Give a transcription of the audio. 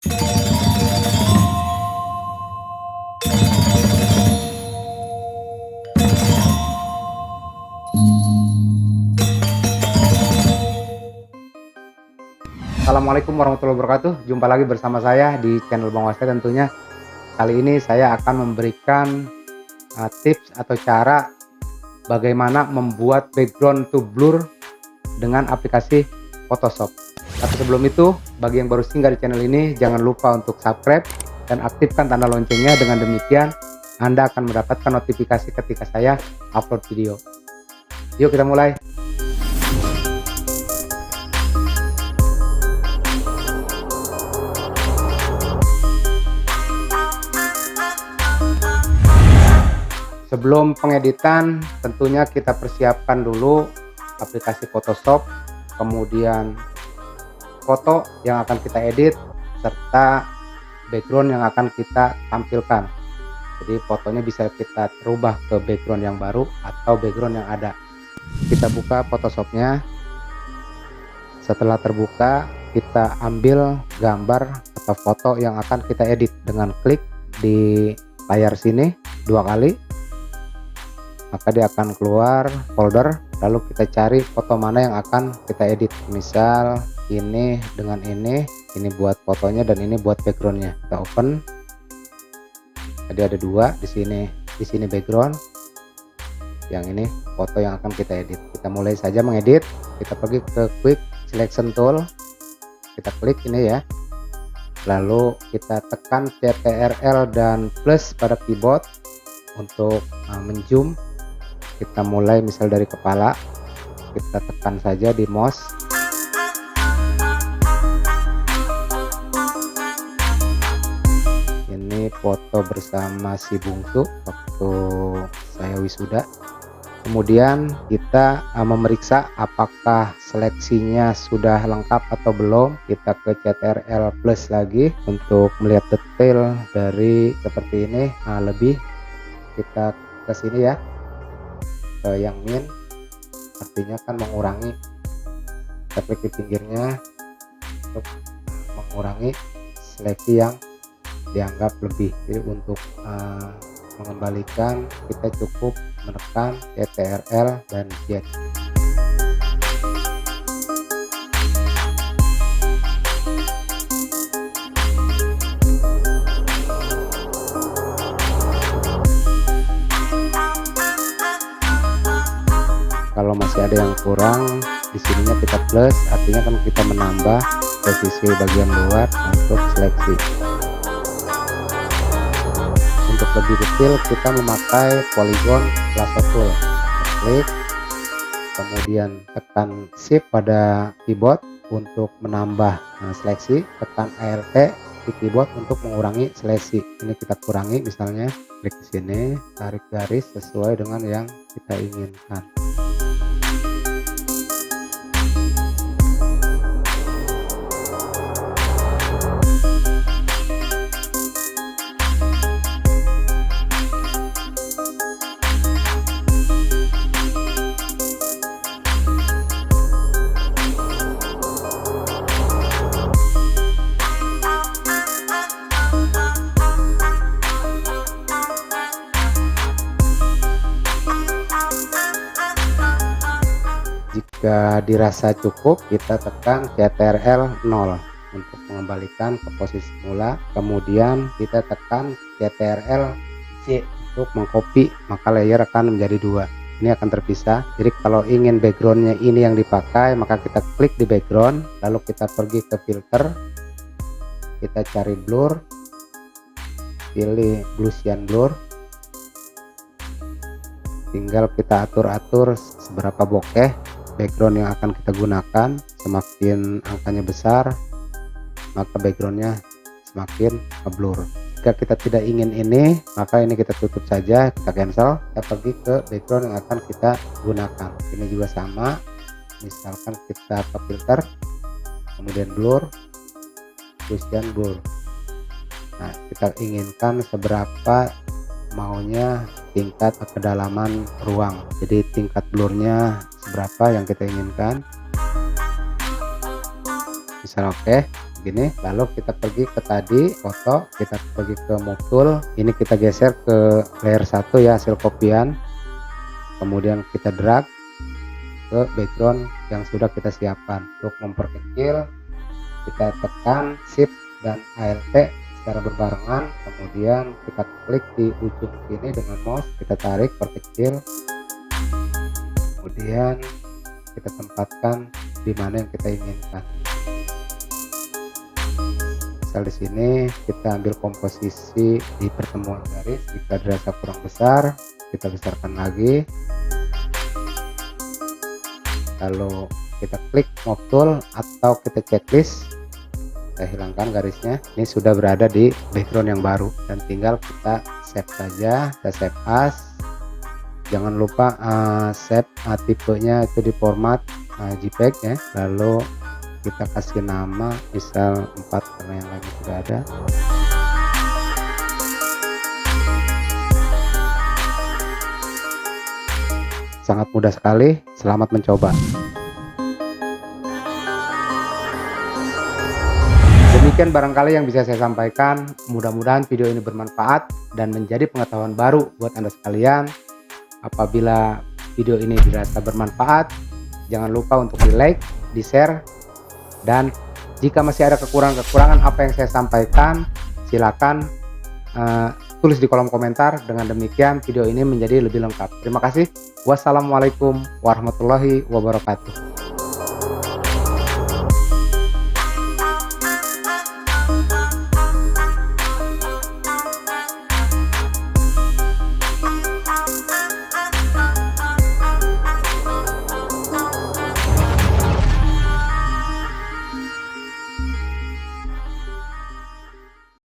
Assalamualaikum warahmatullahi wabarakatuh. Jumpa lagi bersama saya di channel Bang Waste tentunya. Kali ini saya akan memberikan tips atau cara bagaimana membuat background to blur dengan aplikasi Photoshop. Tapi sebelum itu, bagi yang baru singgah di channel ini, jangan lupa untuk subscribe dan aktifkan tanda loncengnya. Dengan demikian, Anda akan mendapatkan notifikasi ketika saya upload video. Yuk kita mulai. Sebelum pengeditan, tentunya kita persiapkan dulu aplikasi Photoshop, kemudian foto yang akan kita edit, serta background yang akan kita tampilkan. Jadi fotonya bisa kita rubah ke background yang baru atau background yang ada. Kita buka Photoshopnya. Setelah terbuka, kita ambil gambar atau foto yang akan kita edit dengan klik di layar sini 2 kali. Maka dia akan keluar folder, lalu kita cari foto mana yang akan kita edit. Misal ini dengan ini buat fotonya dan ini buat backgroundnya. Kita open. Tadi ada 2 di sini background, yang ini foto yang akan kita edit. Kita mulai saja mengedit. Kita pergi ke quick selection tool, kita klik ini ya, lalu kita tekan Ctrl dan plus pada keyboard untuk menzoom. Kita mulai misal dari kepala, kita tekan saja di mouse. Ini foto bersama si bungsu waktu saya wisuda. Kemudian kita memeriksa apakah seleksinya sudah lengkap atau belum. Kita ke Ctrl plus lagi untuk melihat detail dari seperti ini. Lebih kita ke sini ya, ke yang min, artinya kan mengurangi. Kita klik di pinggirnya untuk mengurangi seleksi yang dianggap lebih. Jadi untuk mengembalikan kita cukup menekan Ctrl dan Z. Kalau masih ada yang kurang, di sininya kita plus, artinya kan kita menambah posisi bagian luar untuk seleksi. Untuk lebih detail kita memakai polygon lasso tool. Klik, kemudian tekan shift pada keyboard untuk menambah seleksi, tekan Alt di keyboard untuk mengurangi seleksi. Ini kita kurangi, misalnya klik di sini, tarik garis sesuai dengan yang kita inginkan. Jika dirasa cukup, kita tekan Ctrl 0 untuk mengembalikan ke posisi semula. Kemudian kita tekan Ctrl C untuk mengcopy, maka layer akan menjadi 2. Ini akan terpisah. Jadi kalau ingin backgroundnya ini yang dipakai, maka kita klik di background, lalu kita pergi ke filter, kita cari blur, pilih Gaussian blur, tinggal kita atur-atur seberapa bokeh background yang akan kita gunakan. Semakin angkanya besar, maka backgroundnya semakin blur. Jika kita tidak ingin ini, maka ini kita tutup saja, kita cancel. Kita pergi ke background yang akan kita gunakan. Ini juga sama, misalkan kita ke filter, kemudian blur, Gaussian blur. Nah, kita inginkan seberapa maunya tingkat kedalaman ruang, jadi tingkat blurnya seberapa yang kita inginkan. Misal oke, gini, lalu kita pergi ke tadi foto, kita pergi ke move tool, ini kita geser ke layer 1 ya, hasil kopian, kemudian kita drag ke background yang sudah kita siapkan. Untuk memperkecil kita tekan shift dan alt secara berbarengan, kemudian kita klik di ujung sini dengan mouse, kita tarik perkecil, kemudian kita tempatkan di mana yang kita inginkan. Misal di sini kita ambil komposisi di pertemuan garis, jika dirasa kurang besar kita besarkan lagi, lalu kita klik move tool atau kita checklist, kita hilangkan garisnya. Ini sudah berada di background yang baru dan tinggal kita save saja, kita save as. Jangan lupa save tipenya itu di format JPEG ya, lalu kita kasih nama misal 4 karena yang lain sudah ada. Sangat mudah sekali, selamat mencoba. Demikian barangkali yang bisa saya sampaikan, mudah-mudahan video ini bermanfaat dan menjadi pengetahuan baru buat Anda sekalian. Apabila video ini dirasa bermanfaat, jangan lupa untuk di like, di share, dan jika masih ada kekurangan-kekurangan apa yang saya sampaikan, silakan tulis di kolom komentar. Dengan demikian video ini menjadi lebih lengkap. Terima kasih. Wassalamualaikum warahmatullahi wabarakatuh.